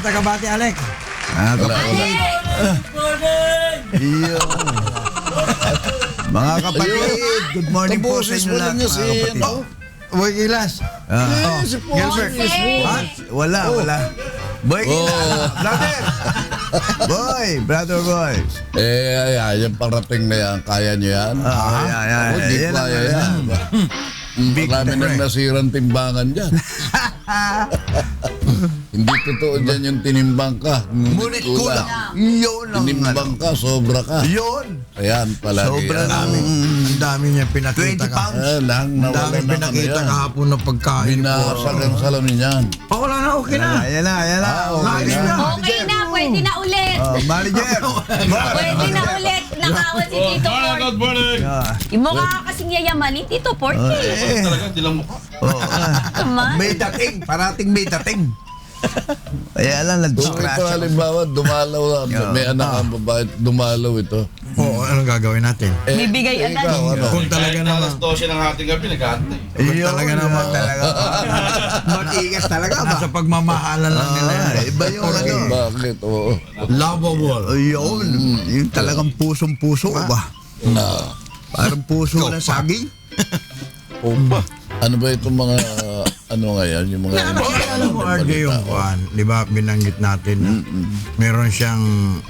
taga-Bati, Alec. Kapatid. Iyo. Mga kapatid, good morning po sa inyo lahat, mga kapatid. Boy Gilas. Si Gilbert. Wala. Boy Gilas. Brother boy. Ayan, yung parating na yan. Kaya nyo yan? Hindi kaya yan. Marami nang nasirang timbangan dyan. Hindi totoo dyan yung tinimbang ka. Ngunit kulang. Yun ang Tinimbang ka, sobra ka. Yun. Ayan, palagi. Sobra namin. Ang dami niya pinakita 20 pounds. Lang Ang nawala dami na pinakita yan. kahapon na pagkain. Binasag ang salamin yan. Wala na, okay na. Ayan na. Okay na. Okay na, pwede na ulit. Manager. Pwede na ulit. Nakawan si Tito Porky. Good morning! Yung mukha ka kasing yayamanin, Tito Porky. Talaga, hindi lang mukha. Come on. May dating. Parating may dating. Kaya lang, Kung ito nag-scratch. halimbawa, dumalaw, may anak ang babae, dumalaw ito. Oo, anong gagawin natin? Bibigay agad. Ikaw, ano? Kung talaga Kahit naman. alas 12 ng ating gabi, nag-aantay. Talaga naman. Matigas talaga ba? Sa pagmamahalan lang nila yan. Iba yung ano. Bakit? Oo. Lovable. Ayun. Yung talagang pusong-puso ba? Parang puso ng saging. Ano ba itong mga, ano ngayon, yung mga... Alam mo, RJ, yung kuhan, di ba, binanggit natin na meron siyang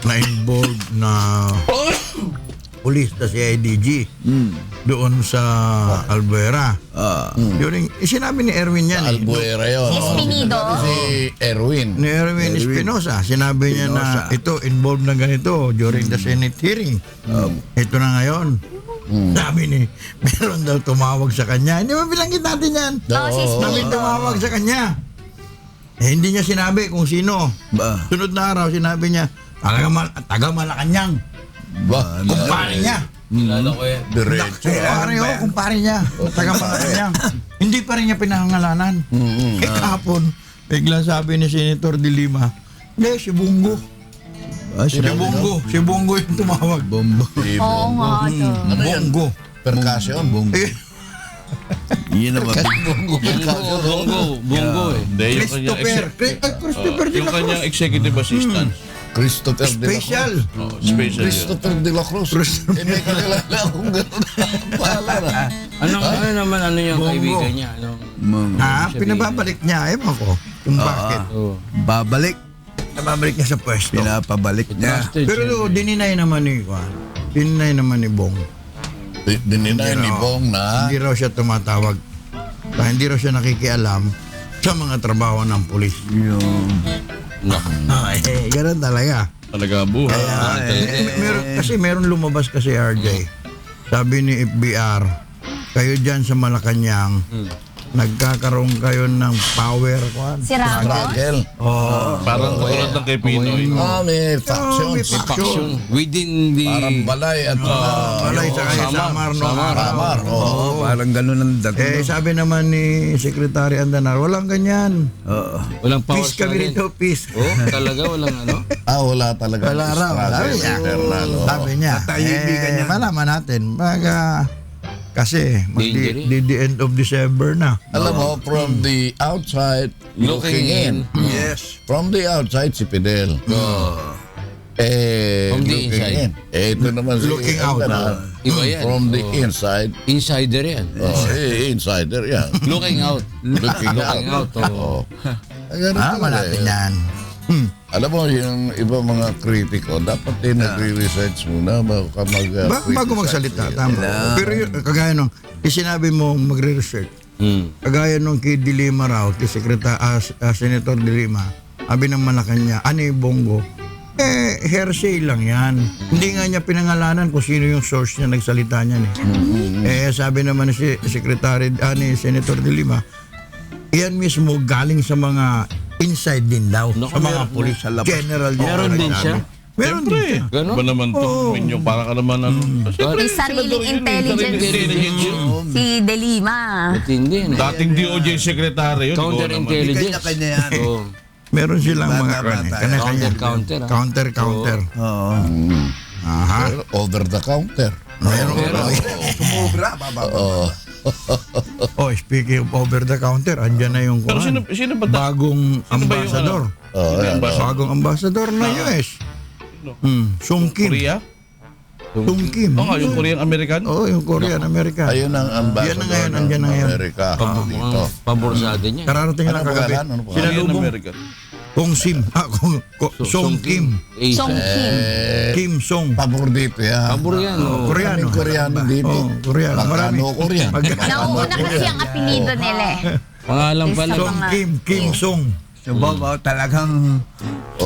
na-involved na pulis na si IDG doon sa Albuera. During, sinabi ni Erwin yan. Albuera yun. Espinido. Si Erwin. Ni Erwin Espinosa. Sinabi niya na ito, involved na ganito during the Senate hearing. Ito na ngayon. Sabi ni, meron daw tumawag sa kanya. Hindi ba binanggit natin yan? Oh, si May Espinido. tumawag sa kanya. Hindi niya sinabi kung sino. Sunod na araw, sinabi niya, taga Malacanang. Kumpare niya. Kilala ko eh. Diretso. Kumpare niya. Taga Malacanang. Hindi pa rin niya pinangalanan. Kahapon, bigla sabi ni Senator De Lima, si Bungo. Si Bungo yung tumawag. Oo nga. Ano yan? Bungo. Percussion? Yun naman. Bungo eh. Hindi, Christopher De yung La kanyang Cruz. executive assistant. Christopher de la Cruz. Special. Special yun. Christopher de la Cruz. May kakilala akong gano'n ang pangalan. Ano yung Bongo. kaibigan niya? Pinababalik niya. Ewan ko kung bakit. Babalik. Pinababalik niya sa pwesto. Pinapabalik niya. Pero dininay naman ni Bong. Dininay ni Bong na Hindi raw siya tumatawag. Hindi raw siya nakikialam sa mga trabaho ng pulis. Ganun talaga. Talaga buhay. Meron lumabas kasi RJ. Sabi ni FBR, kayo dyan sa Malacanang, nagkakaroon kayo ng power. Si Ramon. Rangel. Parang katulad ng kay Pinoy. May factions. Faction within the... Parang balay at Balay sa kanya Samar. Samar. Parang ganun ang dating. Sabi naman ni Secretary Andanar, walang ganyan. Walang power Peace kami rito, peace. Talaga walang ano? Wala talaga. Wala raw. Sabi niya. Malaman natin. Kasi the end of December na. Alam mo, from the outside, looking in. Yes. From the outside, si Fidel. From the looking inside. in. Ito naman si Looking out. Iba yan. From the inside. Insider yan. Insider yan. Looking out. Looking Looking out. out. Ganun Tama talaga natin eh. yan. Alam mo, yung iba mga kritiko, dapat din nagre-research muna bago ka Bago magsalita, tama. Pero yun, kagaya nung, sinabi mo magre-research. Kagaya nung kay De Lima raw, kay Senator De Lima, sabi ng Malacanang, ani Bongo, hearsay lang yan. Hindi nga niya pinangalanan kung sino yung source niya nagsalita niyan sabi naman si Secretary, ni Senator De Lima, yan mismo galing sa mga inside din daw, sa mga pulis, sa labas. General Meron din siya. Meron din siya. Gano'n? Ba naman to? Minyo, para ka naman ano. May sariling intelligence si De Lima. Matindi. Dating DOJ secretary yun. Counterintelligence. Kanya-kanya yan. Meron silang mga Bata-bata. Counter. Oo. over the counter. Sumobra, bababa. Speaking of over the counter, andyan na yung Pero sino ba bagong ambassador. Yan, Bagong ambassador ng US. Sung Kim. Korea? Sung Kim. Oo nga, yung Korean-American. Oo, yung Korean American. Ayun ang ambassador Yan na ngayon, ng andyan na ngayon. Amerika dito. Mukhang paborsado niya. Kararating Ano lang kagabi. pangalan? Ano pangalan? Sinalubong. Korean-American. Kong Sim. Song Kim. Asian. Song Kim. Kim Song. Pabor dito yan. Pabor yan. Oh. Koreano. Kaming Koreano dito. Oh, Koreano. Marami. Magkano Korean? Nauna kasi ang apelido nila eh. Pangalan pala. Song Kim. Kim Song. Si Bob, talagang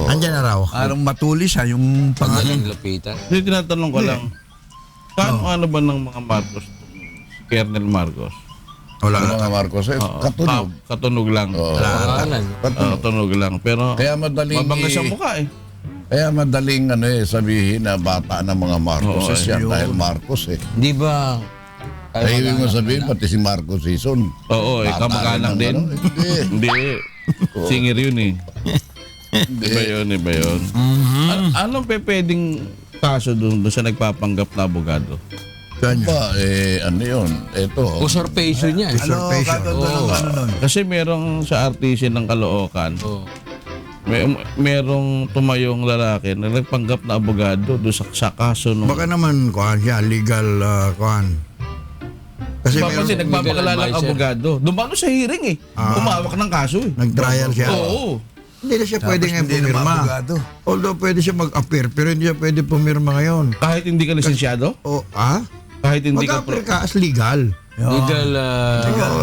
Andyan na raw. parang matulis yung pangalan. Pagaling lapitan. Hindi, tinatanong ko lang. Ano ba ng mga Marcos? Si Colonel Marcos? Wala Ano na. mga Marcos? Katunog. Katunog lang. Pangalan. Katunog lang. Pero Kaya madaling mabangga sa mukha eh. Kaya madaling sabihin na bata ng mga Marcos Oo, yan dahil Marcos eh. Di ba? Ay, ibig mo sabihin, pati si Marcos Sison. Oo, Bata kamag-anak rin din. ang Hindi. Hindi. Singer yun eh. Iba yun. Anong pwedeng kaso doon sa nagpapanggap na abogado? Ba, ano yun? Ito. Usurpation yan. Ano, katulad ng ano nun? Kasi merong sa RTC ng Caloocan, Oh. merong tumayong lalaki na nagpanggap na abogado doon sa kaso nung... Baka naman, kuhan siya, legal, kuhan. Kasi Kasi meron, nagpapakilala ng advisor. abogado. Dumano sa hearing eh. Umawak ng kaso eh. nag-trial siya. Oo. Hindi na siya pwede ngayon hindi na pumirma. maabogado. Although pwede siya mag-appear, pero hindi siya pwede pumirma ngayon. Kahit hindi ka lisensyado? O, Kahit hindi ka... mag-appear ka as legal. Legal.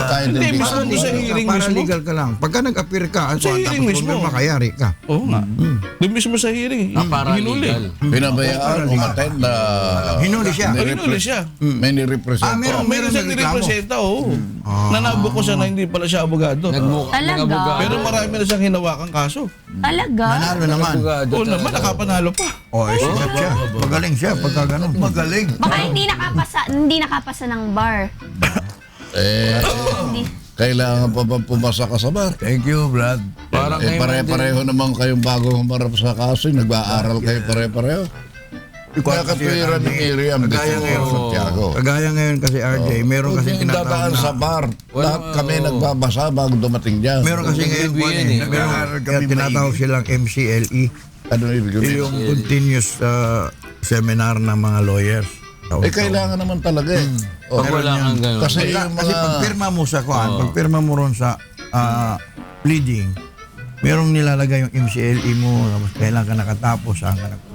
Kahit Hindi, hindi basta doon sa hearing Para mismo. legal ka lang. Pagka nag-appear ka, Sa hearing tapos mismo. pumirma ka, yari ka. Oo nga. Doon mismo sa hearing. Para Hinuli. legal. Pinabayaan, umattend na... Hinuli siya. Hinuli siya. May nirepresent. Meron siyang nagreklamo. nirepresenta, oo. Nanabo ko siya na hindi pala siya abogado. Talaga? Pero marami na siyang hinawakang kaso. Talaga? Nanalo naman. Oo naman, nakapanalo pa. O, sikat siya. Magaling siya pagka ganun. Magaling. Baka hindi nakapasa ng bar. Hindi. Kailangan pa ba pumasa ka sa bar? Thank you, Brad. Parang kayo Pare-pareho naman kayong bago humarap sa kaso. Nag-aaral kayo pare-pareho. Kaya katwiran ng area ang Kagaya ngayon. Santiago. Kagaya ngayon kasi RJ, meron kasi Huwag yung dadaan tinatawag sa na... bar. Lahat kami nagbabasa bago dumating dyan. Meron kasi ngayon Review yan eh. meron kaya tinatawag silang MCLE. Ano ibig sabihin? Yung continuous seminar ng mga lawyers. Kailangan naman talaga eh. Oh, Pag wala kang gano'n. Kasi yung Kasi mga... pagpirma mo sa pagpirma mo ron sa pleading, merong nilalagay yung MCLE mo, tapos kailan ka nakatapos, saan ka nakatapos.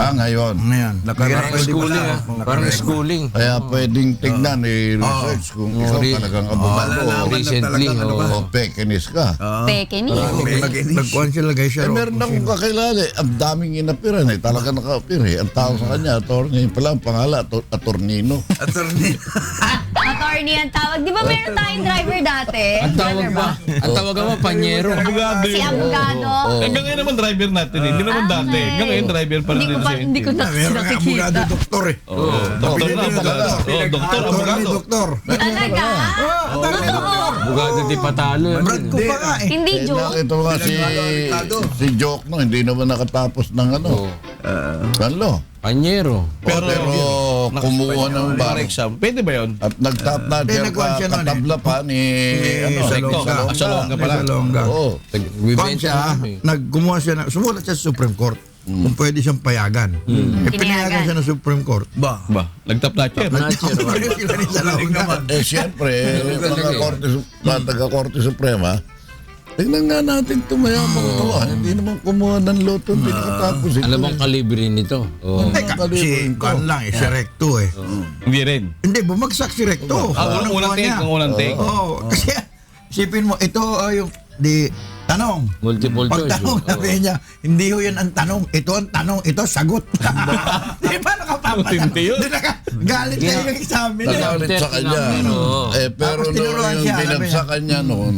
ngayon. Ngayon. Parang schooling. Parang schooling. Kaya pwedeng tignan research kung ikaw talagang abogado Recently. o pekinis ka. Peke ni. Nagkuhan sila guys siya. Meron akong kakilala eh. Ang daming inapiran eh. Talaga naka-appear eh. Ang tao sa kanya, attorney pala ang pangalan, attornino. Attorney. Attorney ang tawag. Di ba meron tayong driver dati? Ang tawag ba? Ang tawag ba? Panyero. Abogado Si yun. abogado. Hanggang ngayon naman driver natin eh. Hindi naman dati. Hanggang ngayon driver pa rin Hindi ko pa, siya. hindi ko na Meron nga abogado, nakikita. doktor eh. Doktor na abogado. Doktor, abogado. Doktor. Talaga? Bugado di patalo. Brad ko pa nga eh. Hindi joke. Ito nga si Joke no, hindi naman nakatapos ng ano. Panyero. Pero kumuha ng bar. Bar exam. Pwede ba yun? At nag-top notcher nagkuhan siya nun eh. katabla pa ni Salonga. Salonga pala. Salonga. Oo. Kuhan siya, kumuha siya, sumulat siya sa Supreme Court. Kung pwede siyang payagan. Pinayagan siya ng Supreme Court. Ba? Nagtap na chair. Sila ni Salonga. Siyempre, mga taga-Korte Suprema, tingnan nga natin tumayamang to. Hindi naman kumuha ng loto, hindi nakatapos ito. Alam mo ang kalibre nito. Oh. Si Kuhan lang eh, si Recto eh. Hindi rin. Hindi, bumagsak si Recto. Unang take. Ang unang take. Oo, kasi isipin mo, ito yung tanong. Multiple choice. Pagtanong, sabi niya, hindi ho yan ang tanong. Ito ang tanong, ito sagot. Di ba nakapapala? Matindi yun. Di galit na yung examen. Nagalit sa kanya. Pero Tapos tinuruan noon siya, yung binagsakan niya noon,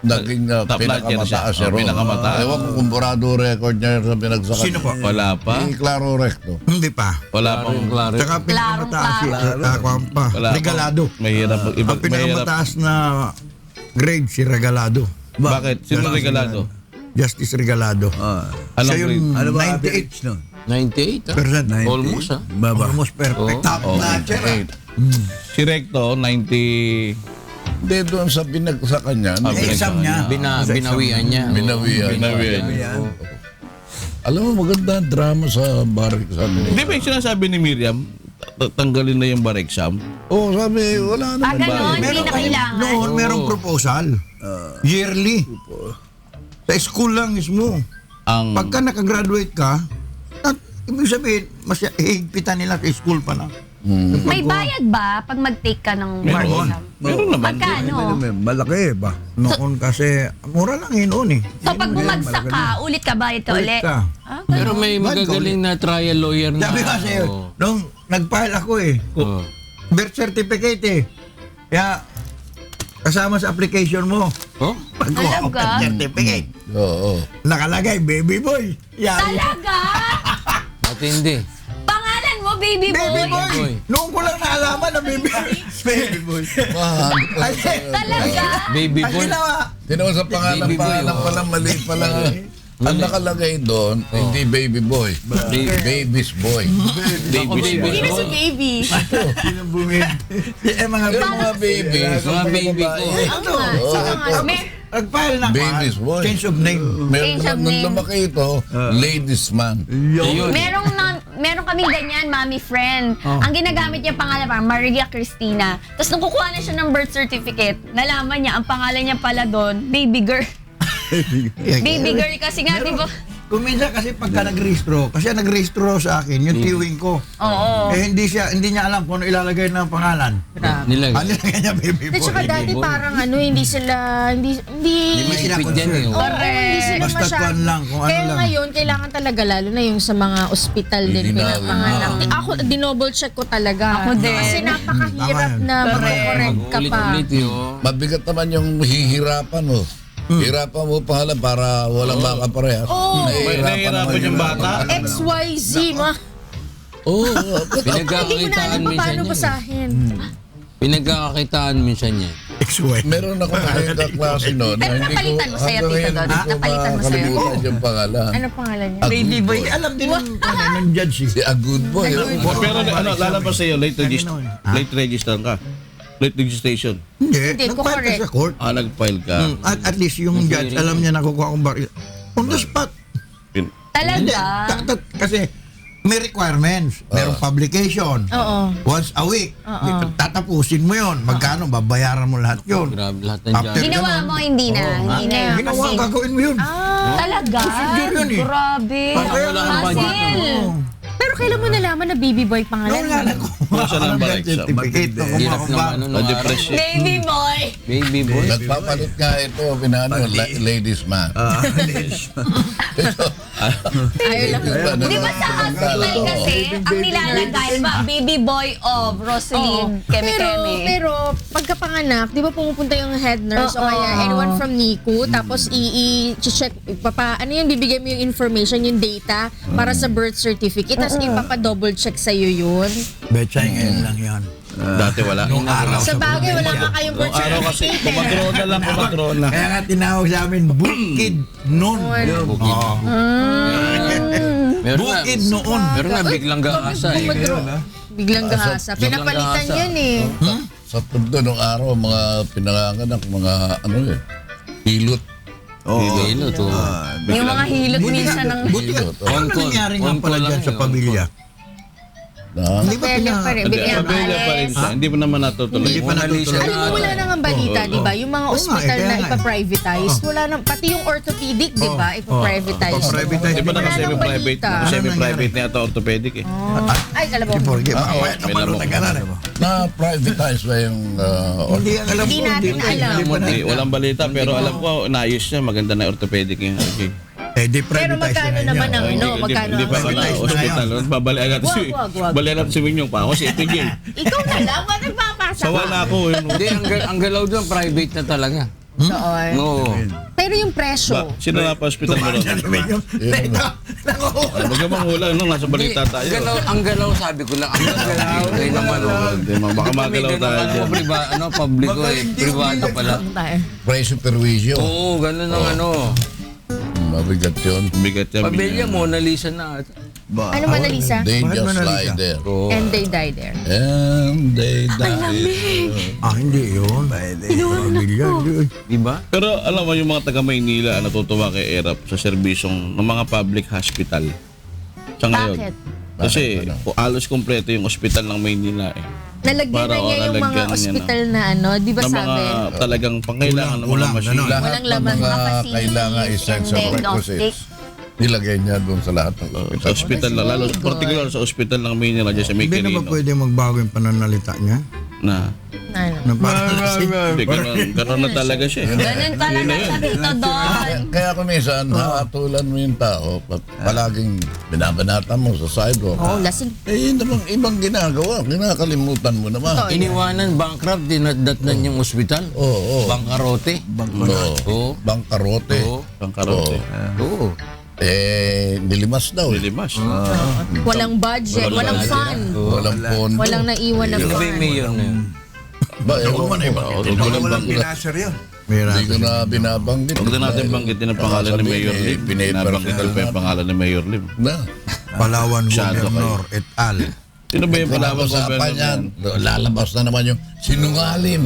naging Top pinakamataas siya. pinakamataas. Ewan ko kung burado record niya sa binagsakan. Sino po? Wala pa. Si Claro Recto. Hindi pa. Wala pa. Klaro. Saka pinakamataas Wala pa. Regalado. Mahirap. Ang Mahirap. pinakamataas na grade si Regalado. Bakit? Sino regalado? Justice Regalado. Anong Siya yung grade? Ano ba 98%. average nun? 98. Percent. Almost Baba. Almost perfect. Top notcher. Si Recto, 90... Hindi doon sa binagsakan niya. Exam niya. Binawian niya. Binawian. Alam mo, maganda ang drama sa bar exam. Hindi ba yung sinasabi ni Miriam, tanggalin na yung bar exam? Oo, sabi, wala naman. Ganon, hindi na kailangan. Noon, merong proposal. Yearly. Sa school lang mismo. Ang Pagka nakagraduate ka, ibig sabihin, mas higpitan nila sa school pa lang. May bayad ba pag mag-take ka ng bar Meron. exam? Meron naman. Magkano? Malaki ba? Noon kasi, mura lang yun noon eh. So pag bumagsak ka, ulit ka bayad ka Ulit ulit? ka. Ah, Pero may magagaling na trial lawyer na. Sabi kasi, Oo. nung nag-file ako eh, Oo. birth certificate eh. Kaya, kasama sa application mo, Oh? pagkuha ko Talaga? birth certificate, Oo. nakalagay, baby boy. Yari. Talaga? Matindi. Pangalan mo, baby boy? Baby boy. boy. Noong ko lang naalaman na baby boy. Baby boy. Ay, Talaga? Baby ang boy. ginawa, Tinawag sa pangalan Baby boy, pa oh. lang, mali pa lang. Ang nakalagay doon, hindi baby boy. Baby's boy. Baby boy. Sino si baby? sinong bumili? Eh, mga Mga babies. Mga baby ko. Oo nga. Sino nga? nag-file na Baby's boy. change of name. Meron Change of nung name. lumaki ito, ladies man. Ayun. Meron kaming ganyan, mommy friend. Ang ginagamit niya pangalan parang Maria Cristina. Tapos nung kukuha na siya ng birth certificate, nalaman niya, ang pangalan niya pala doon, baby girl. Baby girl kasi nga, di ba? Kung minsan kasi pagka nagrehistro, kasi nagrehistro sa akin, yung tiwing ko. Oo. Eh hindi niya alam kung ano ilalagay ng pangalan. Nilagay. Ano nilagay niya, baby At boy? saka dati parang hindi sila, hindi Hindi sila maipit yan eh. Oo, oh. hindi sila Basta masyado. kuwan lang, kung ano Kaya lang. ngayon, kailangan talaga, lalo na yung sa mga ospital din Dinawin. pinapanganak. Ako, dinouble check ko talaga. Ako din. Kasi napakahirap Tama yan. na mag-correct ka pa. Ulit-ulit yun. Mabigat naman yung hihirapan mo. Hirapan mo pangalan para walang makaparehas. Oo. Nahihirapan yung bata. XYZ, ma. Oo. Hindi mo na Pinagkakakitaan alam kung minsan paano yan. basahin. Pinagkakakitaan minsan yan. XY. Meron ako na kaklase noon. na Pero hindi ko- napalitan mo sa'yo, hanggang Tito ngayon Dot? hindi ko Napalitan mo sa'yo? makakalimutan yung pangalan. Ano pangalan niya? Baby boy. Alam din ng judge eh. Si A Good Boy. Pero lalabas sa'yo, late register ka. Late registration. Hindi, Hindi, nag-file ka correct. sa court. Nag-file ka. At least yung judge, alam niya nakukuha kong bar. On the spot. Hindi. Talaga? Kasi may requirements. Merong publication. Oo. Once a week. Tatapusin mo yon. Magkano? Babayaran mo lahat yon. Grabe lahat ng After dyan. Ginawa mo, hindi na. Hindi na. Ginawa, Kasi, gagawin mo yun. talaga? Procedure yun eh. Grabe. Kaya wala kang budget. Hassle. Pero kailan mo nalaman na baby boy pangalan Noon nga mo? nakuha Siya ng bar exam. certificate. Hirap naman ano nung araw. Depression. Baby boy. Baby boy. Nagpapalit nga ito, pinano, ladies man. Di ba sa hospital kasi, ang nilalagay ba, baby boy of Rosaline Keme-Keme. Pero pagkapanganak, di ba pumupunta yung head nurse o kaya anyone from NICU, tapos i-check, ano yun, bibigay mo yung information, yung data, para sa birth certificate, tapos ipapa-double check sa'yo yun. Betsa ngayon lang yan. Dati wala. Nung araw Sa bagay, wala ka kayong birth Araw kasi, certificate. kumatrona lang, kumatrona. Kaya nga tinawag sa amin, bukid noon. Bukid. Meron na. Bukid noon. Meron na biglang gaasa eh. Biglang gahasa. Biglang Pinapalitan gahasa. yun eh. Sa tundo nung araw, mga pinanganganak, mga hilot. Hilo to. Yung mga hilot minsan ng... Buti ka. Ano On-call. nangyari nga On-call pala lang dyan sa yun. pamilya? Na, Hindi ba Pwede pa rin. Hindi, Bigyan pamilya pa rin siya. Hindi mo naman natutuloy. Hindi pa natutuloy. Alam mo, wala nang ang balita, di ba? Yung mga Oo nga, ospital kaya na nga eh. ipa-privatize, wala nang, pati yung orthopedic, di ba? Ipa-privatize. Pa-privatize. Di ba Wala nang naka-semi-private? balita. Semi-private na ito, orthopedic eh. Ay, alam mo. Forgive. May na-privatize ba yung Hindi ang alam ko. Hindi natin alam. Hindi, walang balita pero alam ko naayos niya, maganda na orthopedic yung okay. Eh, di Pero magkano naman ang magkano Hindi ang pa wala Privatize na hospital. Babalian natin si Wag. balian natin si Minyong pa ako si Itigil. Ikaw na lang, ba't nagpapasa Sawa ka? na ako yun. Hindi, ang galaw doon, private na talaga. Noon. Oo. Pero yung presyo, Sino na pa hospital mo ron? Huwag ka manghula, no? Nasa balita tayo. Ang galaw, sabi ko lang. Ang galaw. Ay naman. Hindi, baka magalaw tayo dyan. Publiko eh. Privado pala. presyo perwisyo? Oo, ganun ang ano. Mabigat yun. Bigat yan. Pamilya, Mona Lisa na. Ano Mona Lisa? Danger Bakit Mona Lisa? Slider. And they die there. And they died. Hindi yun. Pamilya, hindi. Di ba? Pero alam mo, yung mga taga Maynila natutuwa kay Erap sa serbisyong ng mga public hospital. Sa ngayon. Bakit? Kasi alos kompleto yung ospital ng Maynila eh. Nalagyan na niya yung mga nalagyan niya ospital na ano, di ba ng mga sabi? talagang pangailangan ng mga Kulang, machine. ganun. Lahat Walang ng laman, mga mga facilities kailangan and essential diagnostic. requisites. Nilagay niya doon sa lahat ng Sa hospital. ospital na, lalo particular sa ospital ng Maynila dyan sa May Hindi na ba Quirino. pwede magbago yung pananalita niya? Na, Ano? Na parang hindi, ganun na talaga siya. eh. Ganun talaga sabi ito doon. Kaya kung minsan, haatulan mo yung tao, palaging binabanata mo sa sidewalk. Oh, lasing. Eh, yun namang ibang ginagawa. Kinakalimutan mo naman. Iniwanan, bankrupt, dinadatnan yung ospital. Oo. Bangkarote. Oo. Bangkarote. Oo. Pangkarote. Oo. Nilimas daw. Limas. Walang budget, walang fun. Walang pondo. Walang naiwan na Sino ba yung fun. mayor na yun? Ba, ewan ko. Walang pinasar yun. Hindi ko na binabanggit. Huwag na natin banggitin ang pangalan ni Mayor Lim. Pinabanggit Nabanggit pa yung pangalan ni Mayor Lim. na. Palawan Masyado Governor et al. Sino ba yung Palawan Pinag-usapan yan. Governor? Lalabas na naman yung sinungalim.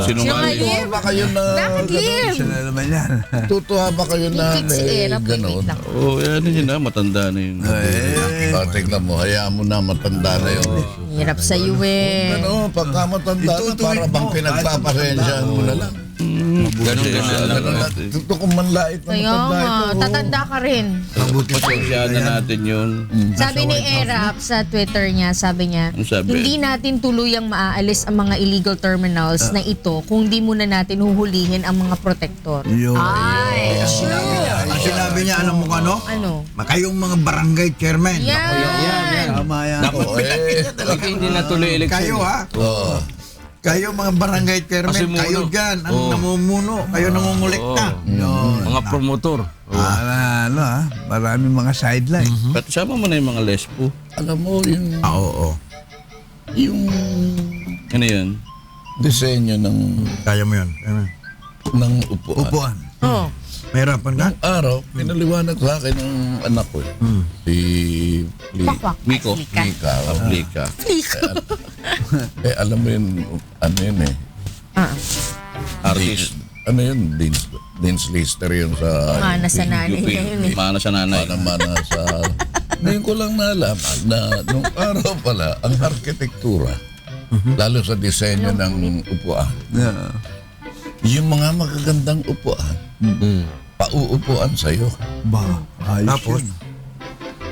Sinungaling. Sinungaling. Ba kayo na... Bakit Lim? Isa na naman yan. Tutuwa ba kayo na Yung si Era, ganon? wait lang. Oo, yan yun na. Matanda na yun. Tignan mo, hayaan mo na matanda na yun. Hirap sa iyo eh. Ano, pagka matanda na, para bang pinagpapasensyaan mo na lang. Ganun Ganun na, tuto kung manlait na Kaya matanda nga, ito. tatanda ka rin. Pasensyahan na natin yun. Sabi ni Erap sa Twitter niya, sabi niya, Ano sabi? hindi natin tuluyang maaalis ang mga illegal terminals na ito kung di muna natin huhulihin ang mga protektor. Yun. Ay, Ang sinabi niya, alam mo kung ano? ano? Kayong mga barangay chairman. Yan. Tama yan. Oo, Bakit hindi natuloy eleksyon? Kayo ha? oo. Kayo mga barangay chairman, Pasimuno. kayo dyan, ang namumuno, kayo nangungulekta. Mga promotor. Para ano ha, maraming mga sideline. But sama mo na yung mga lespo. Alam mo, Oo. yung Ano yun? disenyo ng Kaya mo yun. upuan. Upuan. Oh. Mahirapan ka? Araw, pinaliwanag sa akin ng anak ko. Si Pakwak. Miko. Lika. Mika. Aplika. Alam mo yun, ano yun eh. Artist. Ano yun, Dins Lister yun sa... Mana sa nanay UP. niya yun eh. Mana sa nanay. Mana sa... Ngayon ko lang nalaman na nung araw pala, ang arkitektura, lalo sa disenyo ng upuan, Yeah. yung mga magagandang upuan, pauupuan sa'yo. Ba, ayos Tapos? yun.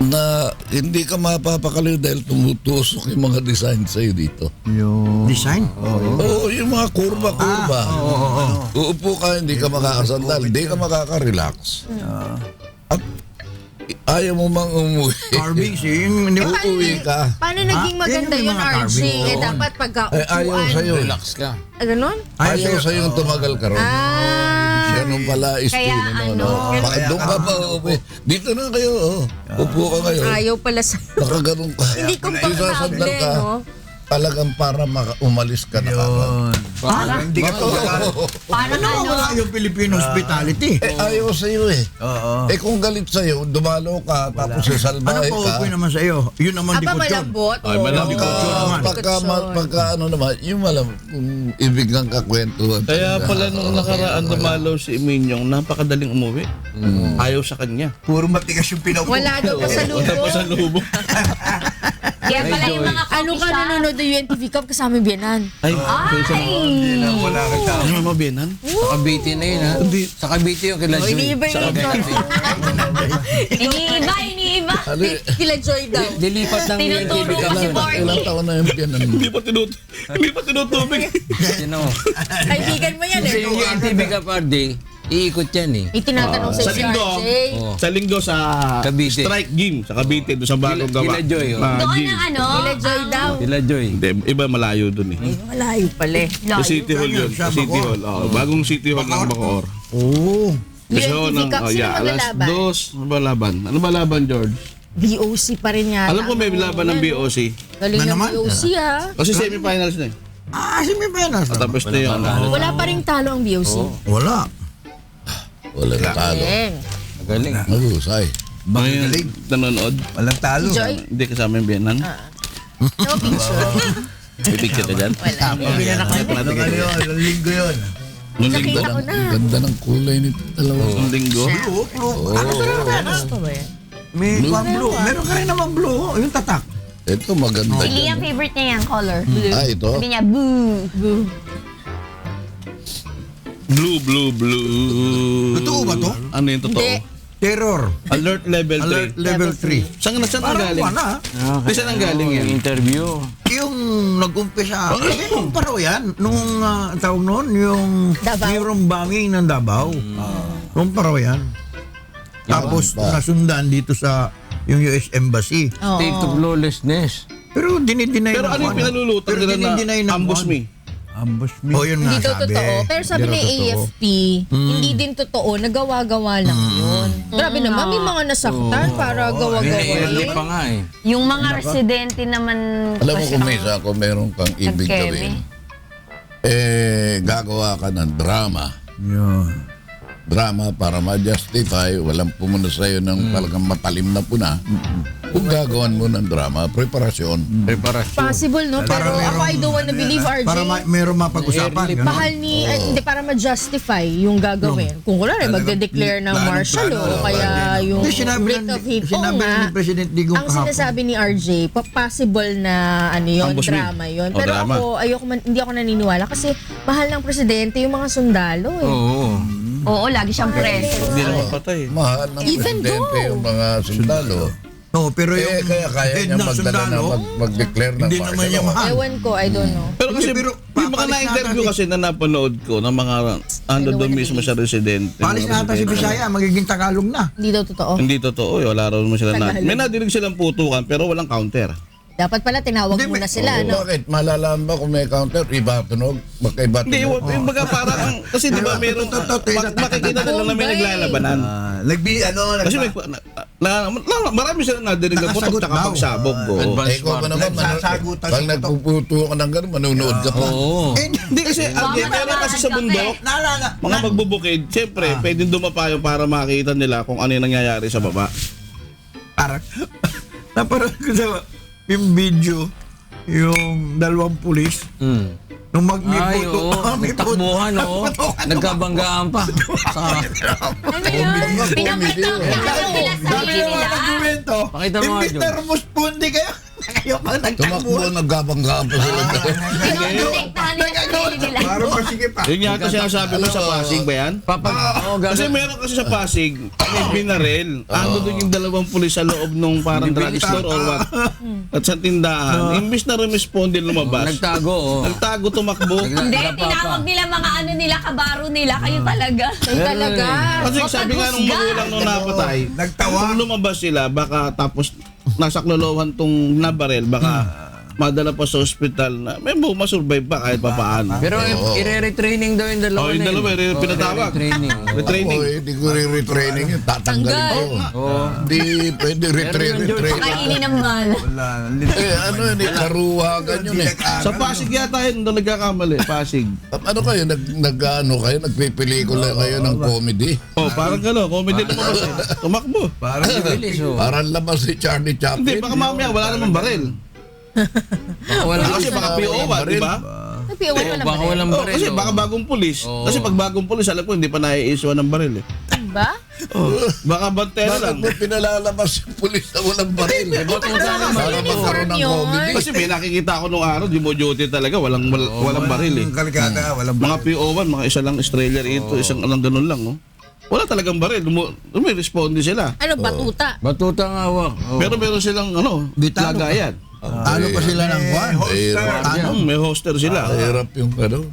Na hindi ka mapapakaliw dahil tumutusok yung mga design sa'yo dito. Yung... Design? Oo, yung mga kurba-kurba. Uupo ka, hindi ka makakasandal, hindi ka makaka-relax. At ayaw mo mang umuwi. Carving, yung... Uuwi ka. Paano naging maganda Yan yung yun, mga RJ? carving. Eh, dapat pagka-upuan. Ayaw sa'yo. Relax ka. Ganun? Ayaw sa'yo yung tumagal ka ron. Ganun pala estilo Kaya no. Doon ka pa uuwi. Dito na kayo, oh. Upo ka ngayon. Ayaw pala sa... Nakaganon ka. Hindi komportable, Sasandal ka. no? Talagang para umalis ka na kagad. Parang hindi ka Parang ano, wala yung Filipino hospitality. Ayaw sa'yo eh. Oo. Kung galit sa'yo, dumalo ka, tapos Ano sasalbahe po ka. okay naman sa iyo? Yun naman Aba, di ko malambot. Ay, malambot. Pagka ano naman, yung ibigang kakwentuhan. Kaya pala nung nakaraan dumalaw si Minyong, napakadaling umuwi. Ayaw sa kanya. Puro matigas yung pinaupo. Wala daw pa sa Wala pa sa lubo. lubong. kaya pala yung mga Ano ka nanonood ng UNTV Cup kasama yung biyanan? Ay, Hindi na, wala ka tao. ano mo biyanan? Sa Cavite na yun, ha? Sa Cavite yung kila Joy. Iniiba yung iniiba. Ano, Kila Joy daw. Dilipat ng Tinuturo UNTV ko Cup si na. Borny. ilang taon na yung yan. Hindi pa tinutubig. Sino? Kaibigan mo yan Sa eh. yung UNTV Cup, RD, iikot yan eh. Itinatanong sa Sa si linggo, RJ. sa linggo sa Cavite. strike game sa Cavite doon sa bagong Kila- gawa. kila Joy, oh. Na Doon gym. ang ano? Kila Joy daw. Kila Joy. Hindi, iba malayo doon eh. Malayo pala eh. Sa City Hall yun. Sa City Hall. Bagong City Hall ng Bacoor. Oo. Kasi UNTV ho, Cup, sino alas maglalaban? 2. Ano ba laban? Ano ba laban, George? BOC pa rin yata. Alam ko may laban ng BOC. Galing Na ng naman? BOC ah. Kasi semifinals na eh. Semifinals. Tapos na yun. Wala pa rin talo ang BOC. Wala. Wala na talo. Galing. Magaling. Mahusay. Ngayon, nanonood. Walang talo. Joy? Hindi kasama yung biyanan. No picture. May picture ka dyan? Ano yun? Ang linggo yun. Nung linggo. Nakita ko na. Ganda ng kulay nito dalawa. Nung linggo. Gusto ba yan? May blue. Meron ka rin naman blue. Yung tatak. Ito maganda Si Liam, dyan. favorite niya yan, color. Blue. Ito. Sabi niya, boo. Boo. Blue, blue, blue. Totoo ba to? Ano yung totoo? Hindi. Terror. Alert level 3. Alert level 3. Saan Parang nanggaling? wala. Saan nanggaling yan? Interview. Yung nag-umpisa, nung paraw yan, nung tawag noon, yung Davao. mayroong bombing ng Davao. Nung paraw yan. Tapos nasundan dito sa yung US Embassy. State of lawlessness. Pero dinideny Pero ano yung pinalulutang nila na ambush me? Ambush me. Oh, yun nga Hindi daw sabi. totoo. Pero sabi Hindi ni raw totoo. AFP, hindi din totoo. Nagawa-gawa lang yun. Grabe naman, may mga nasaktan para gawa-gawa Early yun. pa nga eh. Yung mga residente naman. Alam mo kasi kung ang- minsan kung meron kang ibig Nagkeme. gawin, gagawa ka ng drama. Yun. Drama para ma-justify, walang pumunta sa'yo ng talagang matalim na puna. Kung gagawan mo ng drama, preparasyon. Preparasyon. Possible, no? Pero ako, I don't wanna believe, RJ. Para meron mapag-usapan. ganun. Mahal ni, hindi para ma-justify yung gagawin. Kung wala rin, magde-declare ng martial law, kaya yung Hindi, sinabi writ na- of hate. Oo sinabi nga. ni President Digong Ang kahapon. sinasabi ni RJ, possible na ano yun, Ambush me. drama yun. O, Pero drama. ako, hindi ako naniniwala kasi mahal ng presidente yung mga sundalo eh. Oo. Oo, lagi siyang preso. Hindi naman patay. Mahal ng Even presidente though- yung mga sundalo. No, pero yung Kaya head niya ng magdala na sundalo, mag-declare ng hindi naman niya mahal. Ewan ko, I don't know. Pero kasi, Hindi, pero yung mga papalis na-interview natin. kasi na napanood ko ng mga ando doon mismo sa residente. Palis na ata si Bisaya, magiging Tagalog na. Hindi daw totoo. Hindi totoo, wala raw naman sila na. Tagalog. May nadinig silang putukan pero walang counter. Dapat pala tinawag Hindi, muna sila, no? Bakit? Malalaman ba kung may counter? Iba tunog? Magkaiba Hindi, tunog? yung baga parang, kasi di ba meron, makikita nila na may naglalabanan. Kasi may, marami silang nadinig na putok Nakasagot tsaka daw. pagsabog. Oo. Ikaw ba naman, Nagsasagutan pag si Putok. nagpuputo ka ng gano'n, manunood ka pa. Oo. Hindi kasi, meron kasi sa bundok, mga magbubukid, siyempre, pwedeng dumapayo para makita nila kung ano yung nangyayari sa baba. Parang, naparang ko sa yung video, yung dalawang pulis, nung Ay, oo. may puto. Nagtakbuhan, oo. Nagkabanggaan pa. Sa, Ano yun? Pinapatang nila sarili nila. Nagkwento, Pakita mo nga, imbis na Jun. rumuspundi kayo, kayo pang Tumakbo, nagtakbuhan. naggabanggaan pa sila. Pinoprotektahan nila sarili nila. Parang masige pa. Yun yata sinasabi mo sa Pasig ba yan? Oo, Kasi gagawin. meron kasi sa Pasig, may binarel. Ando doon yung dalawang pulis sa loob nung parang drugstore or what. At sa tindahan. Imbis na rumisponde lumabas. Nagtago, oo. Nagtago, tumakbo. Hindi, tinawag nila mga ano nila, kabaro nila. Kayo talaga. Ay, talaga. Kasi sabi nga nung magulang nung napatay, Nagtawa. kung lumabas sila, baka tapos nasa klolohan tong nabarel, baka madala pa sa ospital na may masurvive pa kahit pa paano. Pero i-retraining daw yung dalawa Oh, yung na dalawa, yun. pinatawag. Retraining. Retraining. Hindi ko re-retraining yun. Tatanggalin ko yun. Hindi pwede retraining. Kainin ng mal. Ano yun, karuwagan yun eh. Sa Pasig yata yun, doon nagkakamali. Pasig. Ano kayo, nagpipelikula kayo ng comedy? Oh, parang gano'n. Comedy lumabas eh. Tumakbo. Bilis, oo. Parang labas si Charlie Hindi, Chaplin. baka mamaya wala namang baril. Baka wala Kasi baka PO1, di ba? Napiyawan mo baka naman. walang Oh, baril. kasi oo. baka bagong pulis. Kasi pag bagong pulis, alam ko, hindi pa nai-issue ng baril eh. Ba? Baka bantera Bakit lang. mo pinalalabas yung pulis na walang baril? Para Uniform magkaroon ng yun. comedy. Kasi may nakikita ako nung araw, di mo duty talaga, walang baril eh. Kaligata, walang Mga PO1, mga isa lang Australian ito, isang lang ganun lang. Oh. Wala talagang baril, responde sila. Ano, batuta? Batuta nga, wak. Oo. Pero meron silang Bitaro. lagayan. Ano pa sila ng kwan? May hoster sila. Hirap yung ano.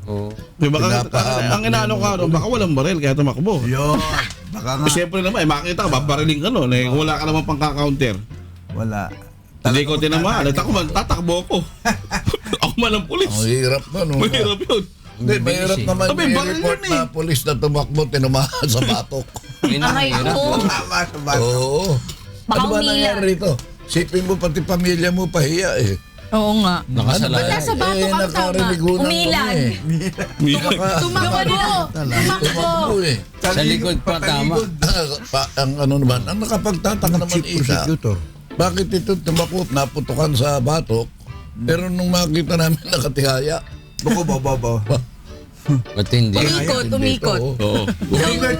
Oo. Baka, Pinapahamak ang inaano ka ron, baka walang baril kaya tumakbo. Yun. Baka nga. Siyempre naman, makita ka, babariling ka nun. Eh, wala ka naman pang ka-counter. Wala. Hindi ko tinamahan. Tatakbo ako. Ako man ang pulis. Ang hirap ba, no? Mahirap yun. Hindi, mahirap naman Sabi, yung baril report yun eh. na polis na tumakbo, tinumahan sa batok. Yun ang Ay, hirap. oo. Tama sa bata. Oo. Baka Ano ba umiyak. nangyari rito? Sipin mo pati pamilya mo pahiya eh. Oo nga. Nakasalalay. Nasa bato ka, tama. nakarinig ko ng Umilag. Tumakbo. Tumakbo eh. Sa likod pa, tama. Ang ano naman, ang nakapagtataka naman Chief isa, prosecutor. bakit ito tumakot, naputukan sa batok, pero nung makita namin nakatihaya, Ba't hindi? Tumikot. Oo.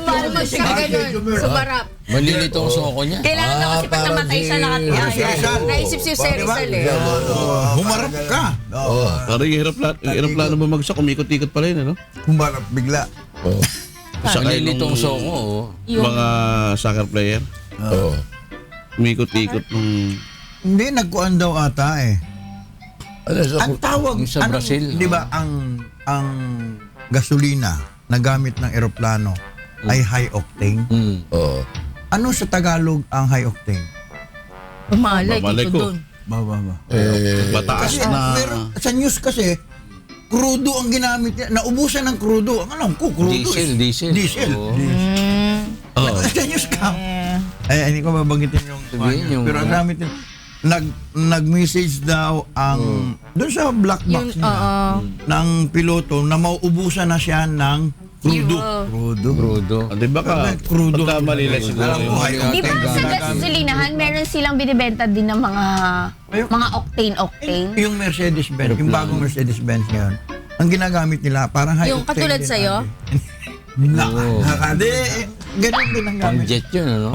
Parang magkaganon. Sumarap. Malilito ang soko niya. Kailangan daw kasi pag parang namatay siya si- nakatiyaya. Naisip si Rizal eh. Humarap ka. Parang yung aeroplano bumagsak, umikot-ikot pala yun, ano? Humarap bigla. oh, Sakay Malilito ang nung soko. oh. mga soccer player. oh, Umikot-ikot nung... Hindi, nagkuhan daw ata eh. ano sa Ang tawag, Yung sa Brazil, di ba, ang gasolina na gamit ng eroplano ay high octane. oh, Ano sa Tagalog ang high octane? Umalay Mamalay dito ko. doon. Mataas Kasi na... meron, sa news kasi, crudo ang ginamit niya. Naubusan ng crudo. Ang alam ko, crudo. Diesel. Diesel. Oo. Sa news ka. Ay, hindi ko babanggitin yung... Sabihin yung- Pero ang gamit niya, nag-message daw ang... Doon sa black box niya, ng piloto na mauubusan na siya ng crudo. Crudo. Di ba ka? Crudo. Pagkamali lang siguro Alam ko, yun. high Di ba octane. sa gasolinahan, meron silang binibenta din ng mga octane-octane? Yung Mercedes-Benz, yung bagong Mercedes-Benz ngayon, ang ginagamit nila, parang high Yung octane. katulad din. sa'yo? Nakakade. Ganun din ang Pang gamit. jet yun, ano?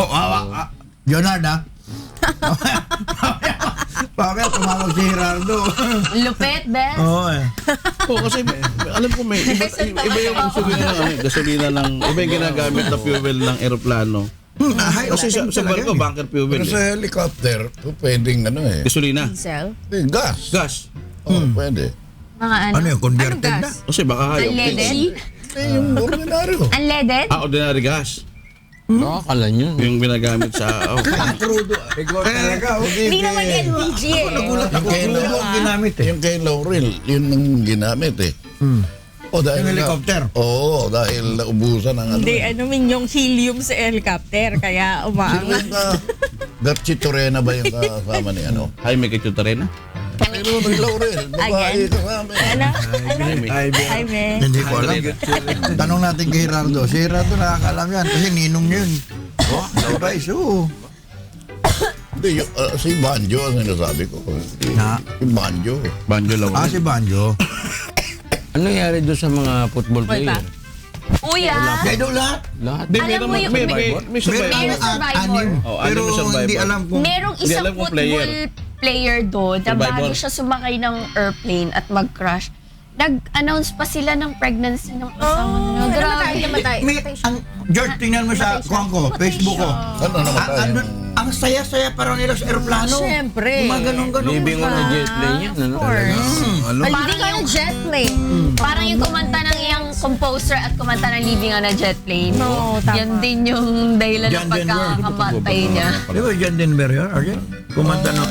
Leonard, ha? Pamela, tumawag si Gerardo. Lupet, Bes? Oo, eh. Oo, kasi alam ko may iba yung gasolina ng iba yung ginagamit na fuel ng eroplano. High Kasi octane sa talaga barko, yun. bunker fuel pero eh. sa helicopter, pwedeng ano eh, Gasolina. Diesel? gas. Gas. Oh, pwede. Mga ano? Ano yun, converted Anong na? gas? Kasi baka high octane. Unleaded? Yung ordinaryo. Unleaded? Ordinary gas. Nakakalan yun. Yung ginagamit sa... Crudo. Talaga, Hindi naman LPG eh. Nagulat ako, crudo ang ginamit eh. Yung kay Laurel, yun ang ginamit eh. O dahil Yung helicopter. Oo, dahil naubusan ng ano. Hindi, ano min yung helium sa helicopter, kaya Sino umaangat. yung Garchi Torena ba yung kasama ni ano? Jaime Cachutarena? Pero may Laurel, babae kasama eh. Ano? Ay, me. Hindi ko alam. Tanong natin kay Gerardo. Si Gerardo nakakaalam yan kasi ninong niya yun. Oh, surprise, oo. Hindi, si Banjo ang sinasabi ko. Na? Si Banjo. Banjo Laurel. Si Banjo. Ano nangyari doon sa mga football player? Kuya, Kaya daw lahat. Lahat. Di, Alam mo yung- may Meron survivor. Meron survivor. Oh, Pero anim na survivor. hindi alam kung... merong Hindi isang alam kung football player doon na Survivor. bago siya sumakay ng airplane at mag-crash, nag-announce pa sila ng pregnancy ng asawa nila. Grabe. Namatay. Ang George, tingnan mo sa kuwan ko, Facebook ko. Ano namatay? Ang saya-saya pa raw nila sa aeroplano. Siyempre. Gumaganong-ganong. Living on a jet plane yan, ano? Living on a jet plane. Parang yung kumanta ng iyang composer at kumanta ng Living on a Jet Plane. Oo, tama. Yan din yung dahilan ng John Denver. pagkakamatay niya. Di ba John Denver yun, Arjen? Kumanta no.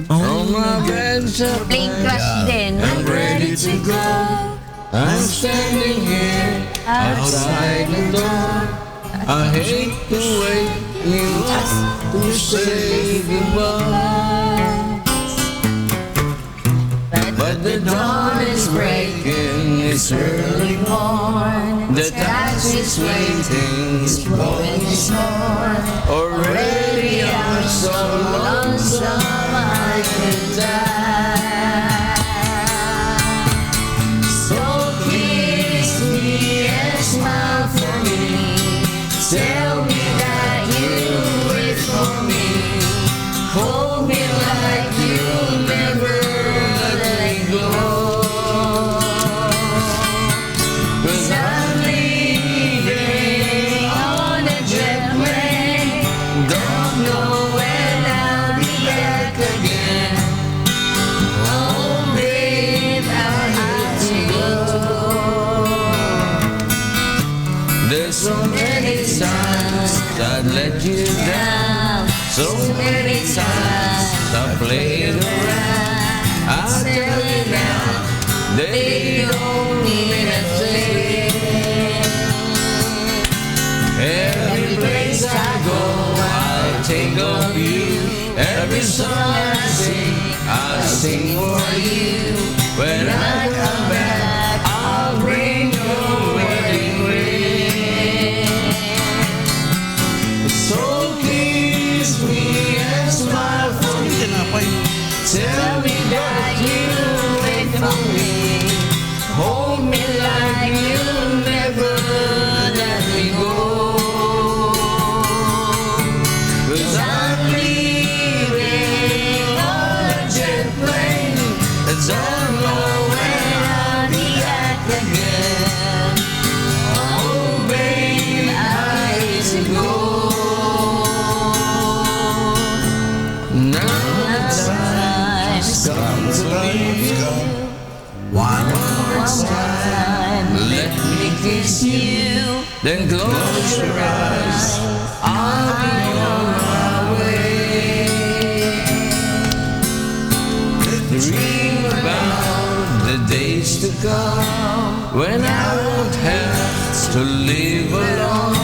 On my bed, Plane crash din. ready to go. I'm standing here outside the door. I hate to wait you to say goodbye. But the dawn is breaking, it's early morn. The taxi's waiting, it's blowing snow. Already I'm so lonesome I can die. So kiss me and smile for me. Tell me that you'll wait for me. Hold me like you'll never let go. 'Cause I'm leaving on a jet plane. Don't know when I'll be back again. Oh, babe, I have to go. There's so many times I'd let you down. So many times I played around. I'll tell you now, they don't mean a thing. Every place I go, I think of you. Every song I sing for you. When I come back, I'll bring your wedding ring. So kiss me and smile for me. Tell me that you'll wait for me. Hold me like you'll never let me go. 'Cause I'm leaving on a jet plane. I don't know when I'll be back again. Oh, babe, I hate to go. Now the time's come to leave you. One more time, let me kiss you. Then close your eyes, I'll be on my way. Dream about the days to come when I won't have to live alone.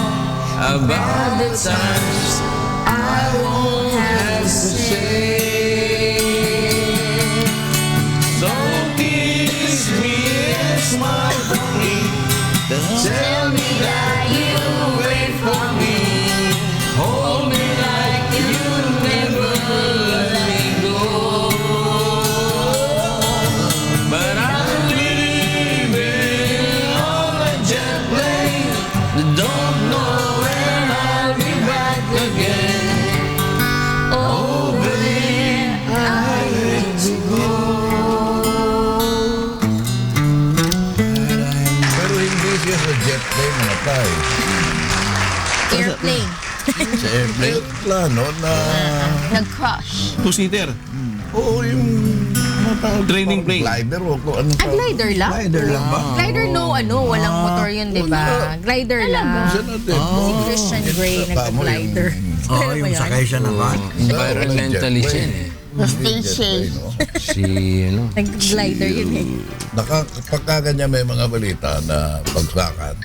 About the times I won't have to say. So kiss me and smile for me. Tell me that you'll wait for me. Hold me like you'll never let me go. But I'm leaving on a jet plane. Don't know when I'll be back again. Oh, babe, I hate to go. Pero hindi siya sa jet plane natay. Airplane. Sa airplane plano na... Nag-crush. Two-seater. Oo, yung... ano tawag? Training plane. Glider o kung ano tawag. Glider lang? Glider lang ba? Glider walang motor yun, di ba? Glider lang. Sa natin. Si Christian Grey nag-glider. Oo, yung sakay siya na ba? Environmentalist yan eh. Station. Si, ano? Nag-glider yun eh. Pagkakanya may mga balita na pagsakan.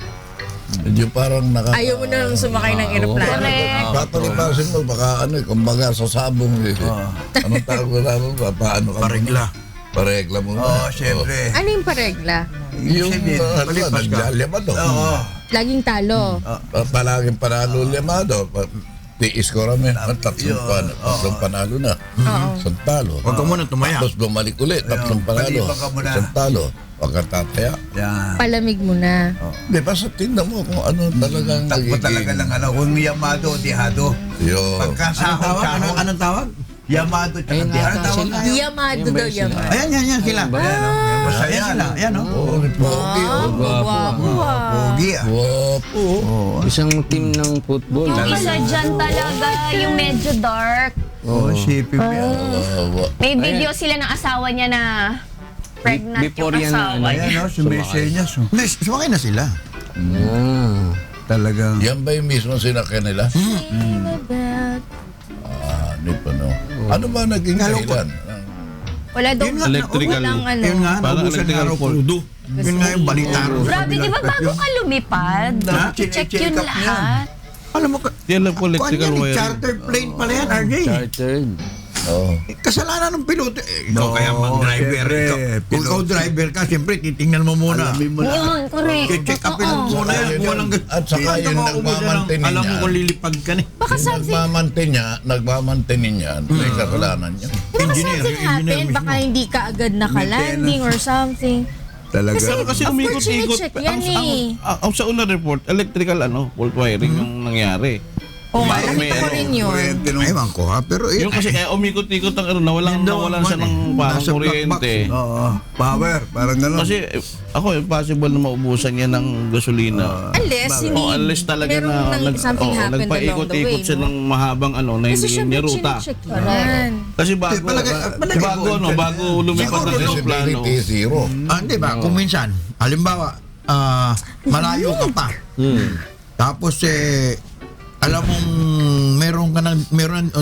Medyo parang Ayaw mo nang sumakay ng aeroplano. Papalipasin mo, baka ano eh, kumbaga sa sabong eh. Anong tawag mo namin ba? Paano ka? Paregla. Paregla mo na. Oo, syempre. Ano yung paregla? Yung Palipas ka. naglalyamado. Oo. Laging talo. Palaging panalo lyamado. Tiis ko rami. Tatlong panalo na. Isang talo. Huwag ka muna tumaya. Tapos bumalik ulit. Tatlong panalo. palipan ka muna. Isang talo. Huwag ka tataya. Yan. Palamig mo na. Di ba sa tingnan mo kung ano talagang Takbo talaga lang ano. Kung Yamado, Tihado. Yun. Pagkasahod-sahod. Anong tawag? Yamado tsaka Tihado. Yamado daw, Yamado. Ayan sila. Ayan, no? Masaya Sila. na. Ayan, no? Oo, pogi. Guwapo ah. Pogi ah. Wapo. Isang team ng football. Yung isa dyan talaga, yung medyo dark. Oo, sipin mo yan. May video sila ng asawa niya na pregnant Before yung yan na, asawa Ayan, niya. no? Sumisenyas. Oh. Hindi, sumakay na sila. Talagang. Yan ba yung mismo sinakyan nila? Ano pa no? Ano ba naging dahilan? Wala daw. Yun nga, Electrical. Walang ano. Yun nga, Parang naubusan electrical nga raw fault. crudo. Yun nga yung balita. Grabe, di ba bago ka lumipad? Ha? Check yun Check up lahat. Alam mo, Yan lang po electrical kuwan yan, wiring. charter plane pala yan, RJ. Chartered. Oh. Kasalanan ng piloto. Ikaw kaya mag-driver. syempre, Kung ikaw driver ka, siyempre, titingnan mo muna. Alamin mo na. Yun, correct. Check upin mo muna yan. Yun Kung walang yun. At saka yung nagmamantin alam mo niya. kung lilipad ka na. Baka something, Nagmamantin niya, may kasalanan niya. baka Engineer, something yung engineer happened. mismo. Baka hindi ka agad naka-landing or something. Talaga. Kasi Of umikot-ikot. course, sinecheck yan Ang sa unang report, electrical fault wiring yung nangyari. Oo nga, May nakita ko rin yun. Kuryente nung... Ewan ko ha, pero Yung kasi umikot-ikot ang nawalan siya ng parang Nasa black kuryente. Oo. Power. Parang gano'n. Kasi ako, impossible na maubusan niya ng gasolina. Unless, hindi. Unless talaga merong na something happened along the way. nagpaikot-ikot siya ng mahabang na Kasi hindi syempre, niya ruta. sinecheck yan. Kasi bago, bago lumipad ng aeroplano. Visibility zero. Hindi ba, kung minsan, halimbawa, malayo ka pa. Tapos alam mong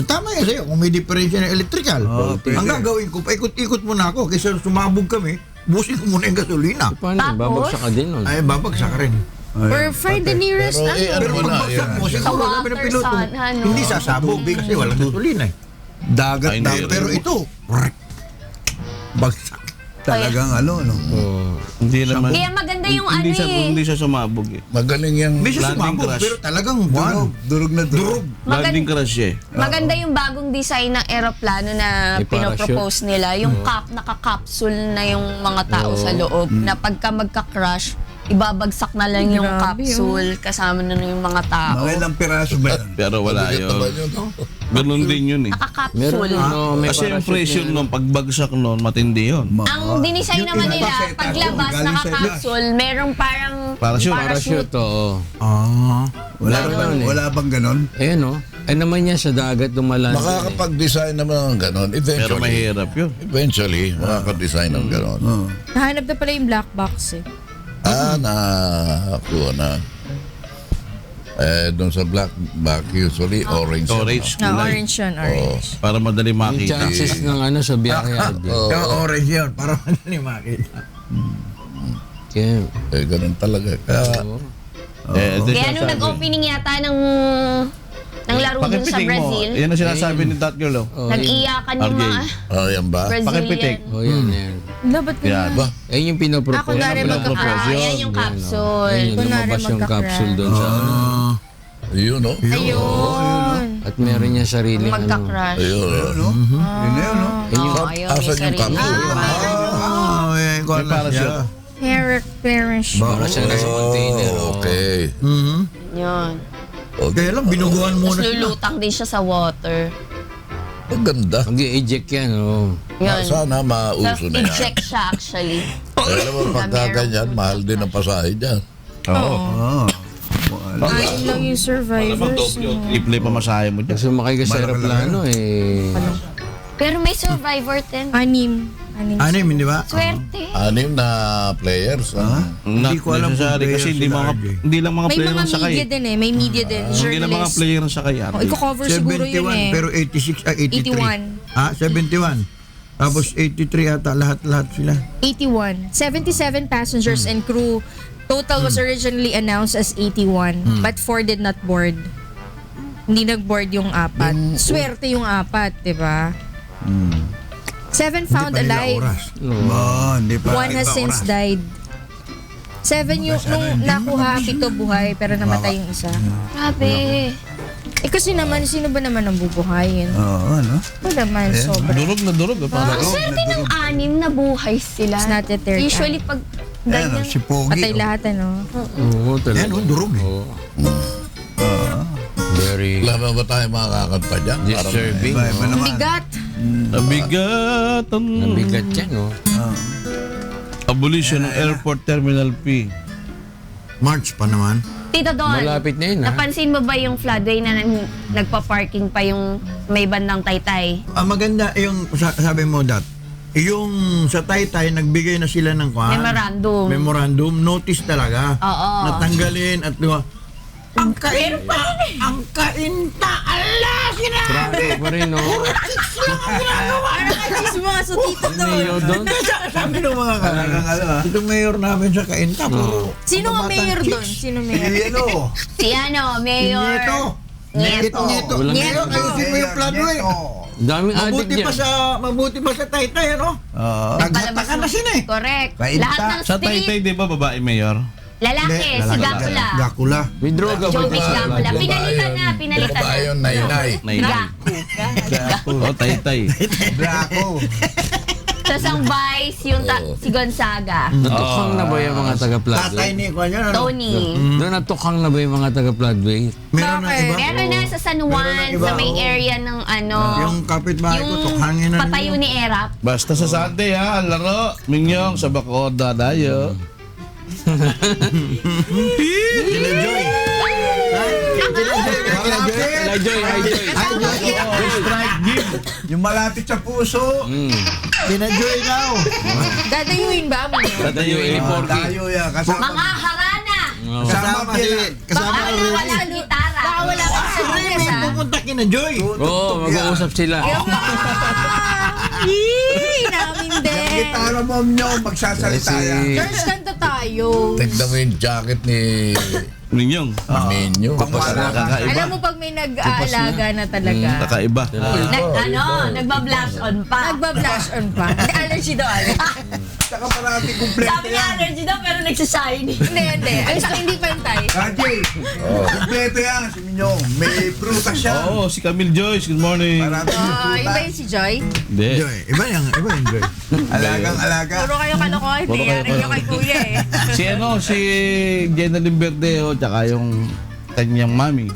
tama yan sa'yo, kung may diferensya ng electrical. Ang gagawin ko, paikot-ikot muna ako, kaysa sumabog kami, busin ko muna yung gasolina. Paano? Tapos? Babagsak ka din nun. Ay, babagsak ka rin. Or find the nearest, Pero ano. ano Pero mo na, pagbagsak mo, siguro Sa sabi ng water piloto, sana, no? hindi sasabog kasi walang gasolina eh. Dagat Ay, na. hindi. Pero ito, bagsak. Talagang ano, no? Hindi naman. Kaya maganda yung hindi ano siya, eh. Hindi siya sumabog eh. Magaling yung May siya Landing sumabog, crash. pero talagang Durog na durog. Landing crash siya eh. Maganda yung bagong design ng eroplano na May pinopropose nila. Yung naka-capsule na yung mga tao sa loob. Na pagka magka-crash, ibabagsak na lang yung Grabe, capsule kasama na yung mga tao. Mga ilang piraso ba yan? Pero wala Mabigat naman yun. yun. Ganun din yun eh. Naka-capsule. May Kasi yung parachute pressure yan. nun, pagbagsak nun, matindi yun. Ang dinesign naman Yung nila, iba sa paglabas, galing sa naka-capsule, merong parang Parachute. Parachute, oo. Wala, Ganun eh. wala bang ganon? Ayan o. Ay naman yan sa dagat dumalan. Makakapag-design naman ng ganon. Pero Eventually. mahirap yun. Eventually, makaka-design ng ganon. Nahanap na pala yung black box eh. Nakakuha na. Doon sa black back, usually orange. Orange. Na kulay. orange yun, orange. Para madali Yung makita. chances ng ano sa biyahe. Yung orange yun, para madali makita. Kaya, Ganun talaga. Kaya, Di Kaya nung sinasabi. nag-opening yata ng laro dun sa Pakipiting mo. Brazil, Yan ang sinasabi ni That Girl. Oh. nag-iyakan yung RJ. mga yan ba? Pakipitik. Brazilian. oh yan, yan. Dapat ko Yan. Ba? Ayun yung pinopropose. Kunwari Yan ang magka- pinopropose. yan yung capsule. Ayun yung Kunwari lumabas yung magka-crash. capsule doon sa ano. Yun, no? Ayun. At meron niya sariling ano. Magka-crash. Ayun, no? Yun na yun, no? Ayun, Asan may yung sarili. capsule? May May parachute. Parachute. Para siya nasa container. oh. Okay. Yun. Kaya lang, binuguan muna Tapos sila. lulutang din siya sa water. Ang ganda. Mag-i-eject yan. Oh. Yun. Sana mauso na yan. Self-inject siya actually. Alam mo, pagka ganyan, mahal din ang pasahe dyan. Oo. Ayun lang yung survivors. I-play pa masahe mo dyan. Pag sumakay ka sa aeroplano Pero may survivor din. Anim. Anim, hindi ba? Swerte. 6 na players. Hindi ko alam kung necessary player kasi hindi sila, mga RJ. hindi lang mga May player mga ang sakay. media din eh. May media din. Hindi lang mga Journalist. player ang sakay. Oh, i-cover siguro yun 71, eh. pero 86, 83. 81. 71. Tapos 83 ata, lahat sila. 81. 77 passengers and crew. Total was originally announced as 81. But 4 did not board. Hindi nag-board yung 4. Swerte yung 4, di ba? 7 found Hindi pa nila alive. oras. Hindi pa. 1 has iba since oras. died. 7 yung nung nakuha, 7 buhay pero namatay yung isa. Grabe. Eh kasi naman, sino ba naman ang bubuhayin? Oo, ano? Wala naman, sobra. Durog na durog. Parang Ang swerte ng 6 na buhay sila. It's not the third Usually pag Ayan, ganyan. si Pogi. Patay lahat ano. Oo, talaga. Yan, durog eh. Oo. Very Wala ba tayo makakanta dyan? disturbing. Iba no? naman. Bigat! nabigat ang Nabigat yan, no? abolition ng Airport Terminal P. March pa naman. Tito Don, Malapit na yun, ha? napansin mo ba yung floodway na nagpa-parking pa yung may bandang Taytay? Maganda yung sabi mo yung sa Taytay nagbigay na sila ng memorandum notice talaga. Oo. Natanggalin at ang kainta, ala sila. Traffic pa rin, no? Parang kasi mga sa Tito Don. Mayo doon. Sabi ng mga itong mayor namin sa kainta. Sino ang mayor doon? Sino mayor? Si Mayor Nieto. Walang Nieto, ayusin mo yung floodway. Daming addict Mabuti dyan. mabuti pa sa Taytay, ano? Nagtaka na sila eh. Correct. Kainta. Lahat ng Sa street, Taytay, di ba babae mayor? lalaki, si Gakula. Gakula. May droga ba Jovic dyan? Gakula. Pinalitan na. Babae yun, nay-nay. Oh, Taytay. Draco. Tapos ang vice, yung si Gonzaga. Natukhang na ba yung mga Tatay taga-floodway? ni Kwan yan, ano? Tony. Doon natukhang na ba yung mga taga-floodway? Meron na iba. Meron na sa San Meron Juan, na iba, sa may oo. area ng Yung kapitbahay ko, yung tukhangin na patayo ninyo. ni Erap. Basta sa Sunday ha, ang laro. Minyong sa Bacoda dayo. Kila Joy. Hi, Joy. Strike game. Yung malapit sa puso. Kina Joy daw. Dadayuin ba mo? Tatayo, Porky. Tayo yan. Kasama. Mga harana! Kasama pa si... Kasama Baka ka wala rin. ang gitara. Baka wala pang May sarili pupunta kina Joy. Oo, mag-uusap sila. Yee! Namin Yung din. gitara mo nyo, magsasalita yan. George, kanta tayo. Tignan mo yung jacket ni Minyong. Minyo. Alam mo pag may nag-aalaga na talaga. Kakaiba. Nagba-blush on pa. Nagba-blush on pa. Hindi, allergy daw, allergy. Saka parati kumpleto Sabi niya yan. allergy daw pero nagsashiny. Hindi. Ang sa hindi pantay. Raji, kumpleto yan si Minyong. May prutas siya. Oo, si Camille Joyce. Good morning. Parati yung Iba prutas. yun si Joy. Hindi. Joy, iba yung Joy. Alagang-alaga. Puro kayo kalokohan. Hindi, yari nyo kay kuya eh. Si Jenalyn Verdeo, tsaka yung kanyang mami.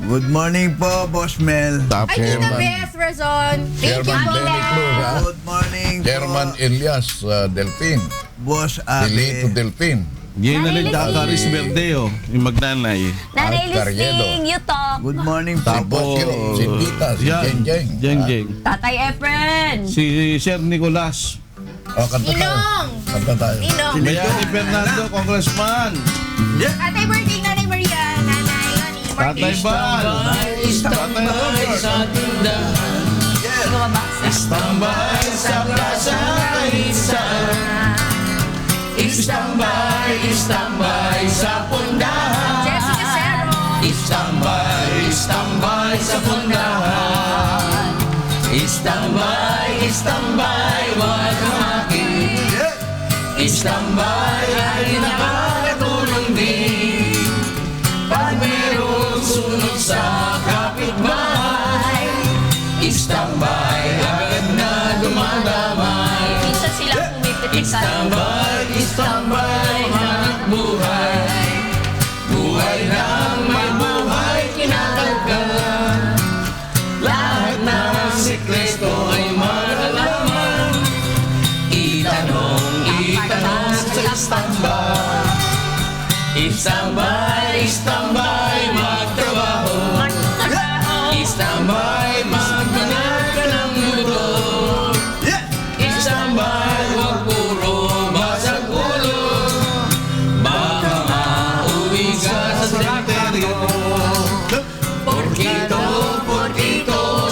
Good morning po, Boss Mel. Ay, Tita Beth Razon. Thank you Chairman po. Benny Cruz, ha? Good morning Chairman po, Elias Delfin. Boss Delito Ate. Delfin. Jenalyn Caris Verdeo, yung magnanay. Nanay Carriedo. Listing, you talk. Good morning po. Tapos si Tita, si Yan, Jeng. Jeng. Tatay Efren. Si Sir Nicolas. Kanta tayo. Ninong. Kanta tayo. Ninong. Bayani Fernando, Congressman. Happy birthday, Nanay Maria. Nanay Lani. Tatay Bal. Tatay Robert. sa tindahan, istambay sa plaza kaisan, istambay sa pundahan, Jessica Cero. istambay sa pundahan, istambay, wag kang makit, istambay ay nakakatulong din, pag mayroong sunog sa kapitbahay, istambay agad na dumadamay, Minsan sila pumipitikan. istambay, hanap buhay, buhay ng may buhay kinakalkal, lahat ng sikreto ay malalaman, itanong sa istambay, magtrabaho, istambay, maghanap ka ng luto, istambay, huwag puro basag ulo, baka mauwi ka sa cemeteryo, porkito,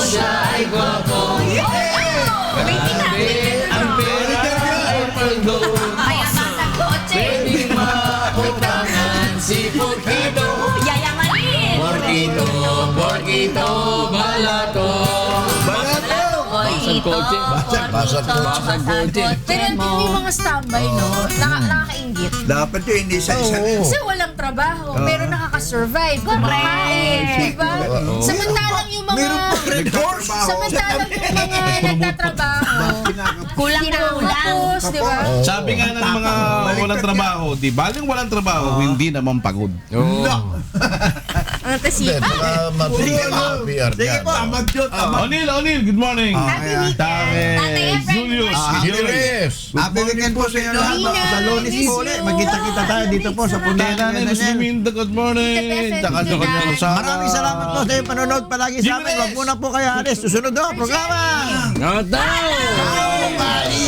siya ay gwapo, grabe, ang pera ay paldo, Kaya sa kotse. pwede mautangan si Porkito, Yayamanin. Porkito, balato. Basag kotse. Basag kotse. Pero yung mga standby, no? Nakakaingit. Dapat yun, hindi sa isa rin. Kasi walang trabaho, pero nakaka-survive. Kumakain, diba? Samantalang yung mga... Red Horse. Samantalang yung mga nagtatrabaho, Kulang-kulang. tapos, diba? Sabi nga ng mga walang trabaho, di baling walang trabaho, hindi naman pagod. Ang Hindi, tasipa. baka matigas ang PR Sige dyan. po, amag yun. O'Neil, good morning. Take, Julius. Julius. Happy weekend po sa inyo lahat. Sa Lunes po ulit. Magkita-kita tayo dito po sa Kay pundahan. Nanay Musliminda, good morning. Tsaka sa kanyang kasama. Maraming salamat po sa inyong panonood palagi sa amin. Wag muna po kayo alis. Susunod na ang programa. Ngataw!